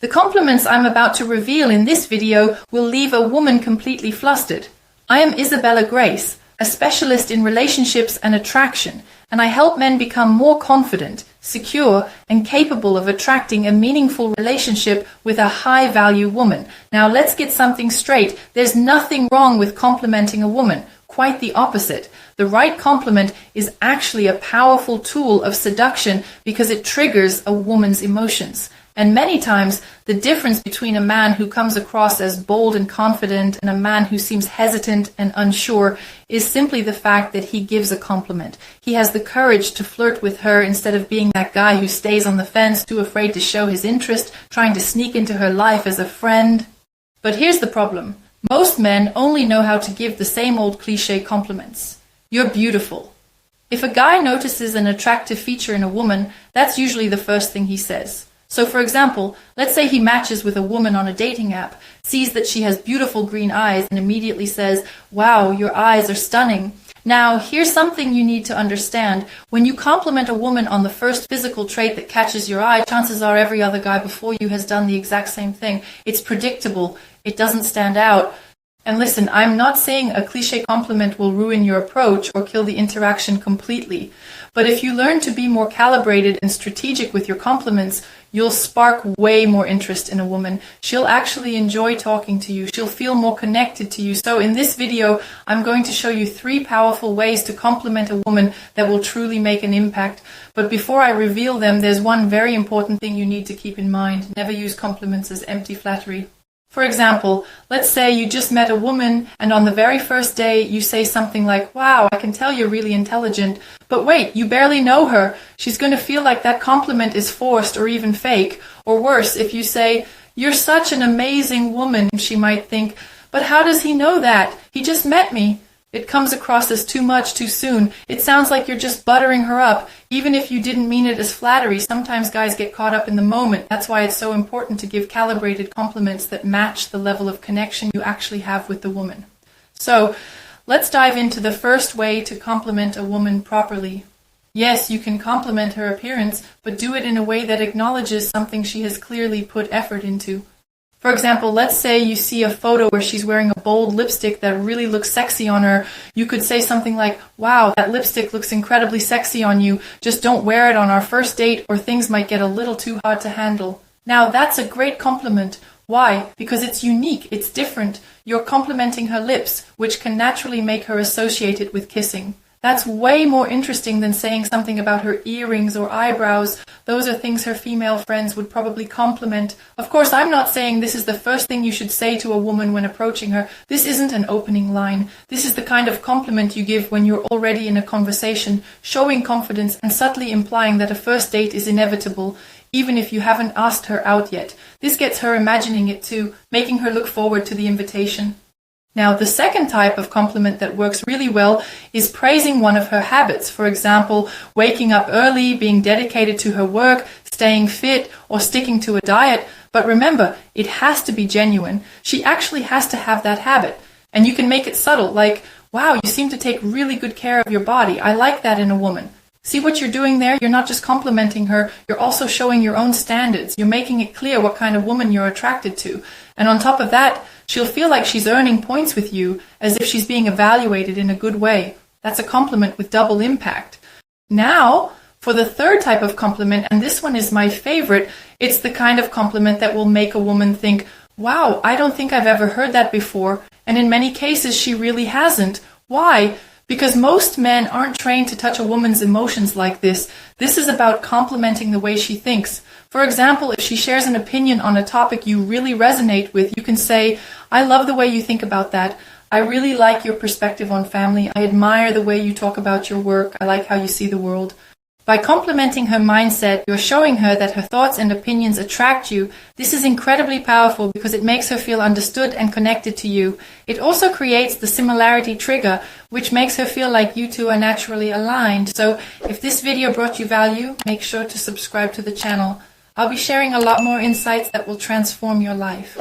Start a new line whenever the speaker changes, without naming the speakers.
The compliments I'm about to reveal in this video will leave a woman completely flustered. I am Isabella Grace, a specialist in relationships and attraction, and I help men become more confident, secure, and capable of attracting a meaningful relationship with a high-value woman. Now let's get something straight. There's nothing wrong with complimenting a woman. Quite the opposite. The right compliment is actually a powerful tool of seduction because it triggers a woman's emotions. And many times, the difference between a man who comes across as bold and confident and a man who seems hesitant and unsure is simply the fact that he gives a compliment. He has the courage to flirt with her instead of being that guy who stays on the fence, too afraid to show his interest, trying to sneak into her life as a friend. But here's the problem. Most men only know how to give the same old cliche compliments. You're beautiful. If a guy notices an attractive feature in a woman, that's usually the first thing he says. So for example, let's say he matches with a woman on a dating app, sees that she has beautiful green eyes and immediately says, "Wow, your eyes are stunning." Now, here's something you need to understand. When you compliment a woman on the first physical trait that catches your eye, chances are every other guy before you has done the exact same thing. It's predictable. It doesn't stand out. And listen, I'm not saying a cliche compliment will ruin your approach or kill the interaction completely. But if you learn to be more calibrated and strategic with your compliments, you'll spark way more interest in a woman. She'll actually enjoy talking to you. She'll feel more connected to you. So in this video, I'm going to show you 3 powerful ways to compliment a woman that will truly make an impact. But before I reveal them, there's one very important thing you need to keep in mind. Never use compliments as empty flattery. For example, let's say you just met a woman and on the very first day you say something like, "Wow, I can tell you're really intelligent." But wait, you barely know her. She's going to feel like that compliment is forced or even fake. Or worse, if you say, "You're such an amazing woman," she might think, "But how does he know that? He just met me." It comes across as too much too soon. It sounds like you're just buttering her up. Even if you didn't mean it as flattery, sometimes guys get caught up in the moment. That's why it's so important to give calibrated compliments that match the level of connection you actually have with the woman. So, let's dive into the first way to compliment a woman properly. Yes, you can compliment her appearance, but do it in a way that acknowledges something she has clearly put effort into. For example, let's say you see a photo where she's wearing a bold lipstick that really looks sexy on her. You could say something like, "Wow, that lipstick looks incredibly sexy on you. Just don't wear it on our first date or things might get a little too hard to handle." Now, that's a great compliment. Why? Because it's unique, it's different. You're complimenting her lips, which can naturally make her associated with kissing. That's way more interesting than saying something about her earrings or eyebrows. Those are things her female friends would probably compliment. Of course, I'm not saying this is the first thing you should say to a woman when approaching her. This isn't an opening line. This is the kind of compliment you give when you're already in a conversation, showing confidence and subtly implying that a first date is inevitable, even if you haven't asked her out yet. This gets her imagining it too, making her look forward to the invitation. Now, the second type of compliment that works really well is praising one of her habits. For example, waking up early, being dedicated to her work, staying fit, or sticking to a diet. But remember, it has to be genuine. She actually has to have that habit. And you can make it subtle, like, "Wow, you seem to take really good care of your body. I like that in a woman." See what you're doing there? You're not just complimenting her, you're also showing your own standards. You're making it clear what kind of woman you're attracted to. And on top of that, she'll feel like she's earning points with you, as if she's being evaluated in a good way. That's a compliment with double impact. Now, for the third type of compliment, and this one is my favorite, it's the kind of compliment that will make a woman think, "Wow, I don't think I've ever heard that before." And in many cases, she really hasn't. Why? Because most men aren't trained to touch a woman's emotions like this. This is about complimenting the way she thinks. For example, if she shares an opinion on a topic you really resonate with, you can say, "I love the way you think about that. I really like your perspective on family. I admire the way you talk about your work. I like how you see the world." By complimenting her mindset, you're showing her that her thoughts and opinions attract you. This is incredibly powerful because it makes her feel understood and connected to you. It also creates the similarity trigger, which makes her feel like you two are naturally aligned. So if this video brought you value, make sure to subscribe to the channel. I'll be sharing a lot more insights that will transform your life.